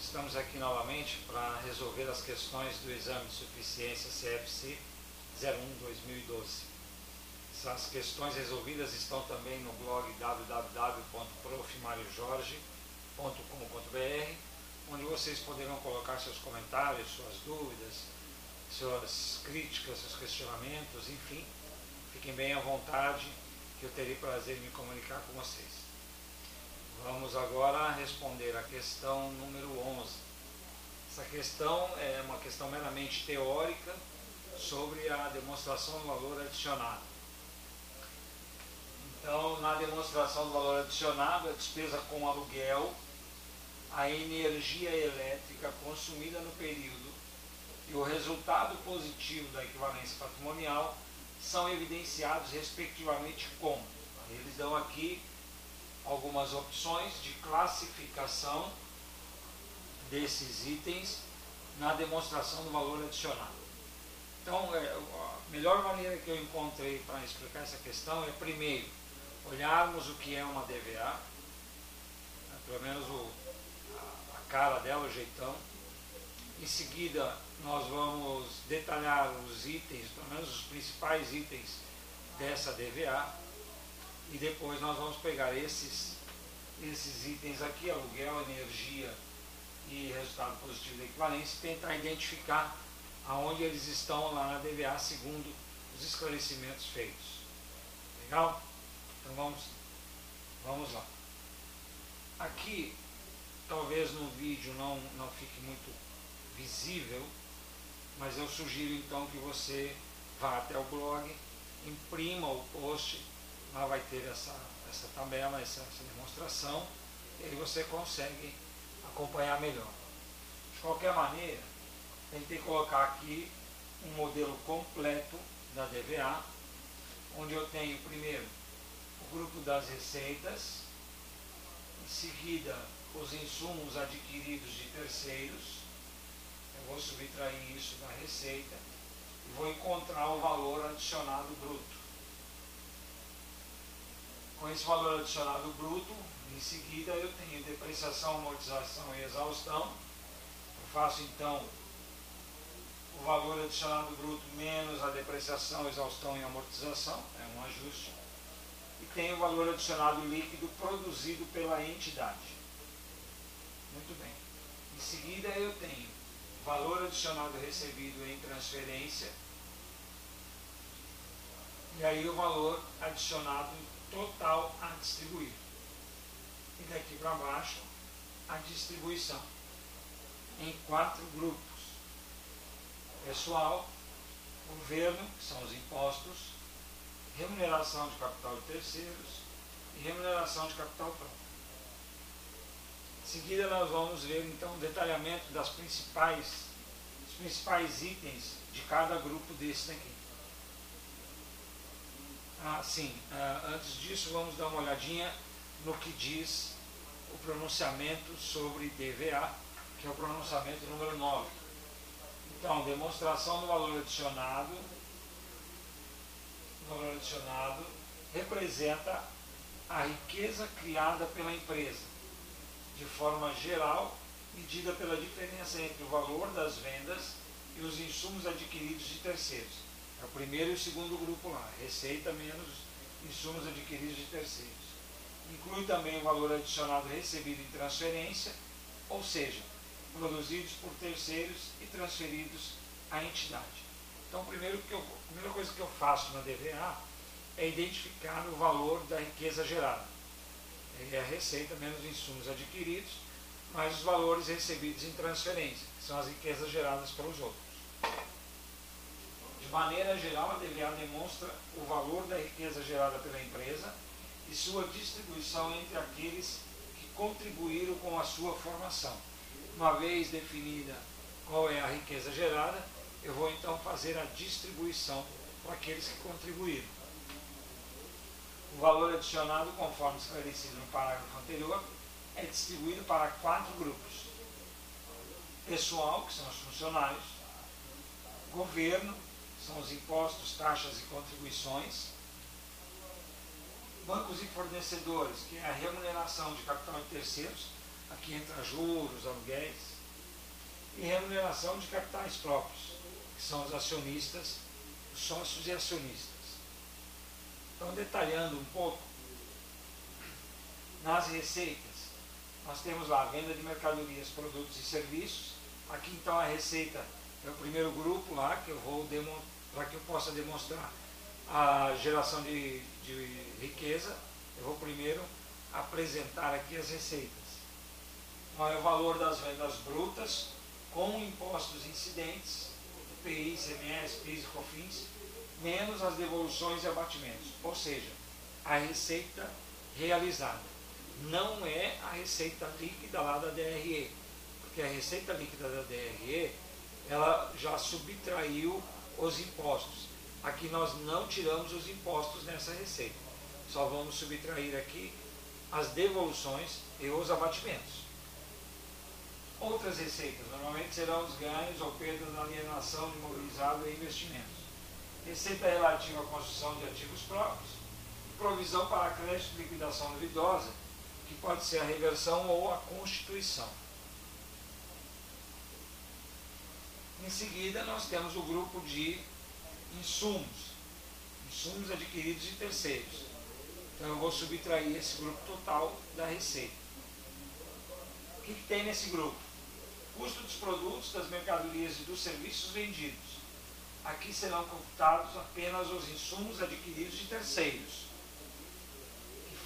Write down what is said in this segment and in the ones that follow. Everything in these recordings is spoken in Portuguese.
Estamos aqui novamente para resolver as questões do exame de suficiência CFC 01/2012. Essas questões resolvidas estão também no blog www.profmariojorge.com.br, onde vocês poderão colocar seus comentários, suas dúvidas, suas críticas, seus questionamentos, enfim. Fiquem bem à vontade, que eu terei prazer em me comunicar com vocês. Vamos agora responder a questão número 11. Essa questão é uma questão meramente teórica sobre a demonstração do valor adicionado. Então, na demonstração do valor adicionado, a despesa com aluguel, a energia elétrica consumida no período e o resultado positivo da equivalência patrimonial são evidenciados respectivamente como. Eles dão aqui algumas opções de classificação desses itens na demonstração do valor adicionado. Então, a melhor maneira que eu encontrei para explicar essa questão é, primeiro, olharmos o que é uma DVA, pelo menos a cara dela, o jeitão. Em seguida, nós vamos detalhar os itens, pelo menos os principais itens dessa DVA. E depois nós vamos pegar esses itens aqui, aluguel, energia e resultado positivo da equivalência, e tentar identificar aonde eles estão lá na DVA segundo os esclarecimentos feitos. Legal? Então vamos lá. Aqui, talvez no vídeo não fique muito visível, mas eu sugiro então que você vá até o blog, imprima o post. Lá vai ter essa tabela, essa demonstração, e aí você consegue acompanhar melhor. De qualquer maneira, tentei colocar aqui um modelo completo da DVA, onde eu tenho primeiro o grupo das receitas, em seguida os insumos adquiridos de terceiros, eu vou subtrair isso da receita e vou encontrar o valor adicionado bruto. Com esse valor adicionado bruto, em seguida eu tenho depreciação, amortização e exaustão. Eu faço então o valor adicionado bruto menos a depreciação, exaustão e amortização, é um ajuste. E tenho o valor adicionado líquido produzido pela entidade. Muito bem. Em seguida eu tenho valor adicionado recebido em transferência. E aí o valor adicionado total a distribuir. E daqui para baixo, a distribuição em 4 grupos. Pessoal, governo, que são os impostos, remuneração de capital de terceiros e remuneração de capital próprio. Em seguida, nós vamos ver então o detalhamento dos principais itens de cada grupo desse daqui. Antes disso, vamos dar uma olhadinha no que diz o pronunciamento sobre DVA, que é o pronunciamento número 9. Então, demonstração do valor adicionado. O valor adicionado representa a riqueza criada pela empresa, de forma geral, medida pela diferença entre o valor das vendas e os insumos adquiridos de terceiros. É o primeiro e o segundo grupo lá, receita menos insumos adquiridos de terceiros. Inclui também o valor adicionado recebido em transferência, ou seja, produzidos por terceiros e transferidos à entidade. Então, a primeira coisa que eu faço na DVA é identificar o valor da riqueza gerada. É a receita menos insumos adquiridos, mais os valores recebidos em transferência, que são as riquezas geradas pelos outros. De maneira geral, a DVA demonstra o valor da riqueza gerada pela empresa e sua distribuição entre aqueles que contribuíram com a sua formação. Uma vez definida qual é a riqueza gerada, eu vou então fazer a distribuição para aqueles que contribuíram. O valor adicionado, conforme esclarecido no parágrafo anterior, é distribuído para 4 grupos. Pessoal, que são os funcionários, governo, são os impostos, taxas e contribuições, bancos e fornecedores, que é a remuneração de capital de terceiros, aqui entra juros, aluguéis, e remuneração de capitais próprios, que são os acionistas, os sócios e acionistas. Então, detalhando um pouco, nas receitas, nós temos lá a venda de mercadorias, produtos e serviços. Aqui então a receita é o primeiro grupo lá, que eu vou para que eu possa demonstrar a geração de riqueza, eu vou primeiro apresentar aqui as receitas. Então, é o valor das vendas brutas com impostos incidentes, IPI, ICMS, PIS e COFINS, menos as devoluções e abatimentos, ou seja, a receita realizada. Não é a receita líquida lá da DRE, porque a receita líquida da DRE, ela já subtraiu os impostos. Aqui nós não tiramos os impostos nessa receita, só vamos subtrair aqui as devoluções e os abatimentos. Outras receitas, normalmente serão os ganhos ou perdas na alienação de imobilizado e investimentos. Receita relativa à construção de ativos próprios, provisão para crédito de liquidação duvidosa, que pode ser a reversão ou a constituição. Em seguida, nós temos o grupo de insumos adquiridos de terceiros. Então, eu vou subtrair esse grupo total da receita. O que tem nesse grupo? Custo dos produtos, das mercadorias e dos serviços vendidos. Aqui serão computados apenas os insumos adquiridos de terceiros,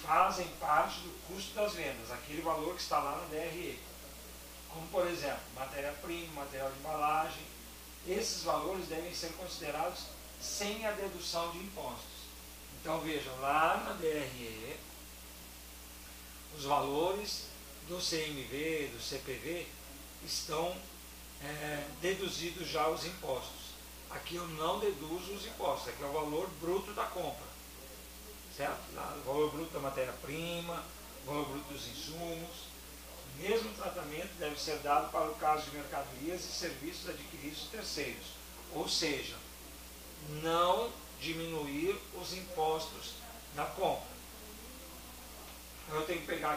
fazem parte do custo das vendas, aquele valor que está lá na DRE. Como, por exemplo, matéria-prima, material de embalagem. Esses valores devem ser considerados sem a dedução de impostos. Então, vejam, lá na DRE, os valores do CMV, do CPV, estão deduzidos já os impostos. Aqui eu não deduzo os impostos, aqui é o valor bruto da compra. Certo? O valor bruto da matéria-prima, o valor bruto dos insumos. O mesmo tratamento deve ser dado para o caso de mercadorias e serviços adquiridos de terceiros. Ou seja, não diminuir os impostos na compra. Então, eu tenho que pegar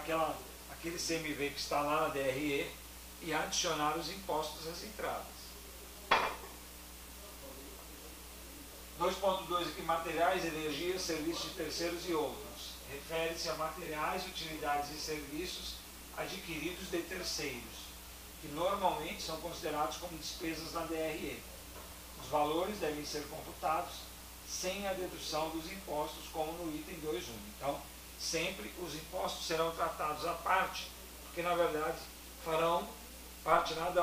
aquele CMV que está lá na DRE e adicionar os impostos às entradas. 2.2 aqui, materiais, energias, serviços de terceiros e outros. Refere-se a materiais, utilidades e serviços adquiridos de terceiros, que normalmente são considerados como despesas na DRE. Os valores devem ser computados sem a dedução dos impostos, como no item 2.1. Então, sempre os impostos serão tratados à parte, porque na verdade farão parte das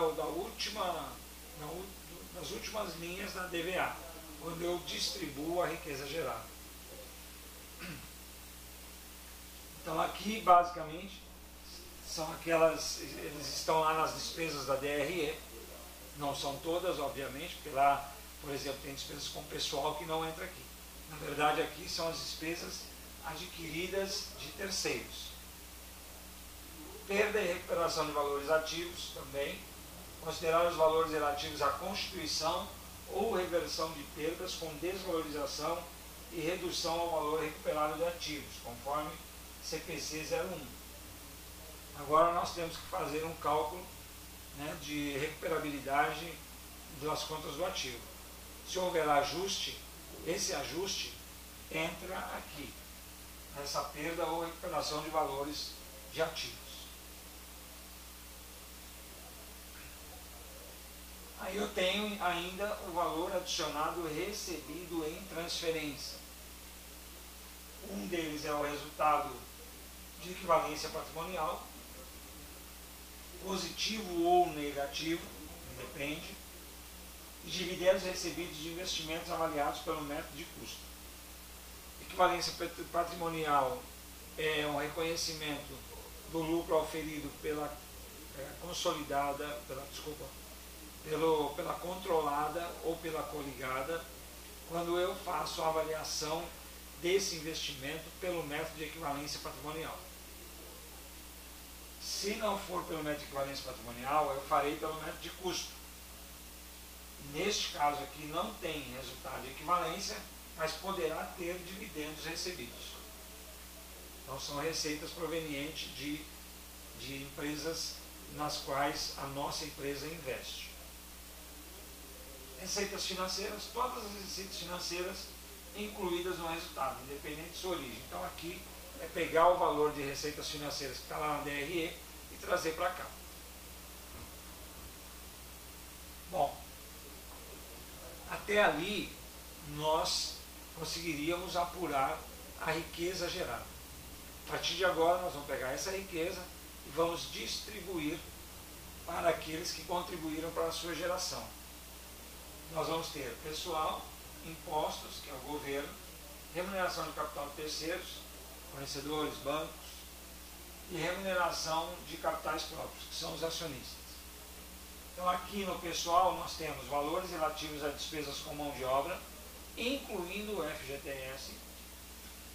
últimas linhas da DVA, quando eu distribuo a riqueza gerada. Então aqui basicamente são eles estão lá nas despesas da DRE, não são todas obviamente, porque lá, por exemplo, tem despesas com pessoal que não entra aqui. Na verdade aqui são as despesas adquiridas de terceiros. Perda e recuperação de valores ativos também, considerar os valores relativos à constituição ou reversão de perdas com desvalorização e redução ao valor recuperado de ativos, conforme CPC 01. Agora nós temos que fazer um cálculo, né, de recuperabilidade das contas do ativo. Se houver ajuste, esse ajuste entra aqui, nessa perda ou recuperação de valores de ativos. Aí eu tenho ainda o valor adicionado recebido em transferência. Um deles é o resultado de equivalência patrimonial, positivo ou negativo, depende, e dividendos recebidos de investimentos avaliados pelo método de custo. Equivalência patrimonial é um reconhecimento do lucro auferido pela controlada ou pela coligada, quando eu faço a avaliação desse investimento pelo método de equivalência patrimonial. Se não for pelo método de equivalência patrimonial, eu farei pelo método de custo. Neste caso aqui não tem resultado de equivalência, mas poderá ter dividendos recebidos. Então são receitas provenientes de de empresas nas quais a nossa empresa investe. Receitas financeiras, todas as receitas financeiras incluídas no resultado, independente de sua origem. Então aqui é pegar o valor de receitas financeiras que está lá na DRE e trazer para cá. Bom, até ali nós conseguiríamos apurar a riqueza gerada. A partir de agora nós vamos pegar essa riqueza e vamos distribuir para aqueles que contribuíram para a sua geração. Nós vamos ter pessoal, impostos, que é o governo, remuneração de capital de terceiros, fornecedores, bancos, e remuneração de capitais próprios, que são os acionistas. Então aqui no pessoal nós temos valores relativos a despesas com mão de obra, incluindo o FGTS,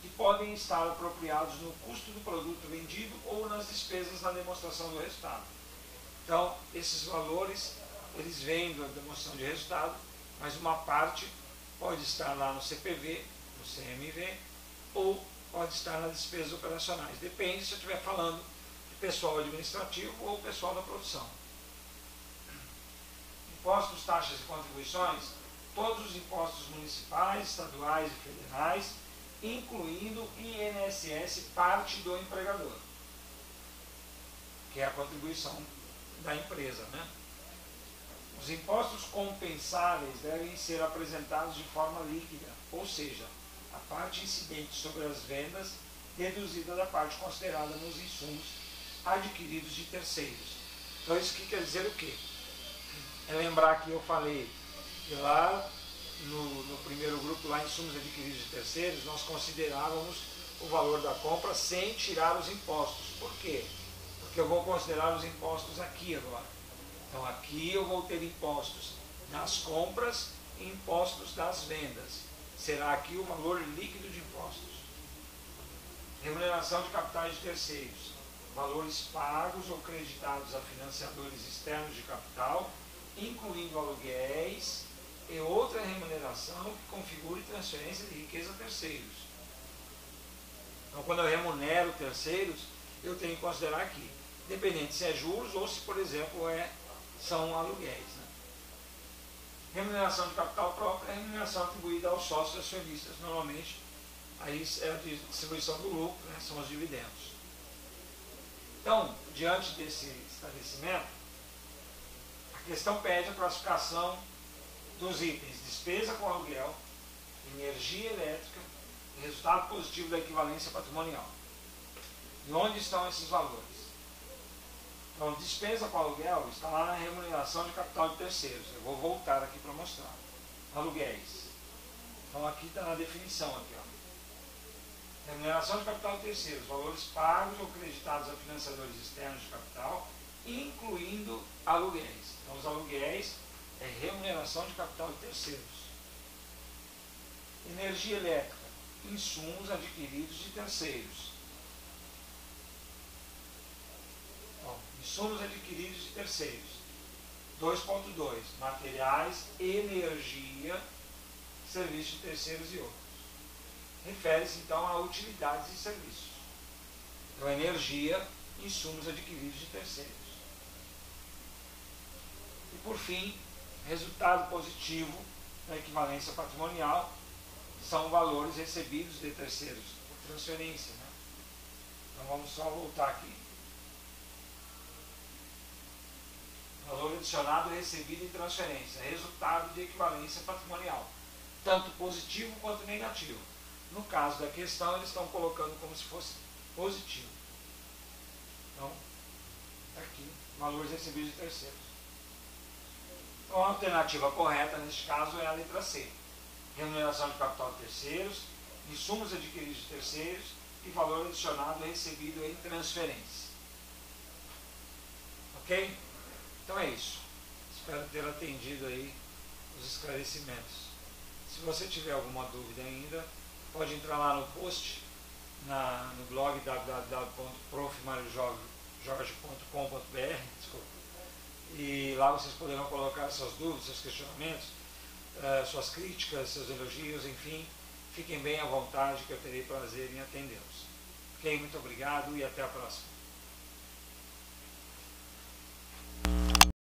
que podem estar apropriados no custo do produto vendido ou nas despesas na demonstração do resultado. Então, esses valores, eles vêm da demonstração de resultado, mas uma parte pode estar lá no CPV, no CMV, ou pode estar nas despesas operacionais. Depende se eu estiver falando de pessoal administrativo ou pessoal da produção. Impostos, taxas e contribuições, todos os impostos municipais, estaduais e federais, incluindo INSS, parte do empregador, que é a contribuição da empresa, né? Os impostos compensáveis devem ser apresentados de forma líquida, ou seja, a parte incidente sobre as vendas deduzida da parte considerada nos insumos adquiridos de terceiros. Então isso que quer dizer o quê? É lembrar que eu falei que lá no primeiro grupo, lá insumos adquiridos de terceiros, nós considerávamos o valor da compra sem tirar os impostos. Por quê? Porque eu vou considerar os impostos aqui agora. Então aqui eu vou ter impostos nas compras e impostos das vendas. Será aqui o valor líquido de impostos. Remuneração de capitais de terceiros. Valores pagos ou creditados a financiadores externos de capital, incluindo aluguéis e outra remuneração que configure transferência de riqueza a terceiros. Então quando eu remunero terceiros, eu tenho que considerar aqui, independente se é juros ou se, por exemplo, são aluguéis. Né? Remuneração de capital próprio é a remuneração atribuída aos sócios acionistas, normalmente aí é a distribuição do lucro, né? São os dividendos. Então, diante desse esclarecimento, a questão pede a classificação dos itens despesa com aluguel, energia elétrica e resultado positivo da equivalência patrimonial. E onde estão esses valores? Então, despesa com aluguel está lá na remuneração de capital de terceiros. Eu vou voltar aqui para mostrar. Aluguéis. Então, aqui está na definição. Aqui, ó. Remuneração de capital de terceiros. Valores pagos ou creditados a financiadores externos de capital, incluindo aluguéis. Então, os aluguéis é remuneração de capital de terceiros. Energia elétrica. Insumos adquiridos de terceiros. Insumos adquiridos de terceiros. 2.2. Materiais, energia, serviços de terceiros e outros. Refere-se então a utilidades e serviços. Então, energia, insumos adquiridos de terceiros. E por fim, resultado positivo da equivalência patrimonial são valores recebidos de terceiros por transferência. Né? Então vamos só voltar aqui. Valor adicionado recebido em transferência, resultado de equivalência patrimonial, tanto positivo quanto negativo. No caso da questão, eles estão colocando como se fosse positivo. Então, aqui, valores recebidos de terceiros. Então, a alternativa correta, neste caso, é a letra C. Remuneração de capital de terceiros, insumos adquiridos de terceiros e valor adicionado recebido em transferência. Ok? Então é isso. Espero ter atendido aí os esclarecimentos. Se você tiver alguma dúvida ainda, pode entrar lá no post, no blog www.profmariojorge.com.br, e lá vocês poderão colocar suas dúvidas, seus questionamentos, suas críticas, seus elogios, enfim, fiquem bem à vontade que eu terei prazer em atendê-los. Ok? Muito obrigado e até a próxima.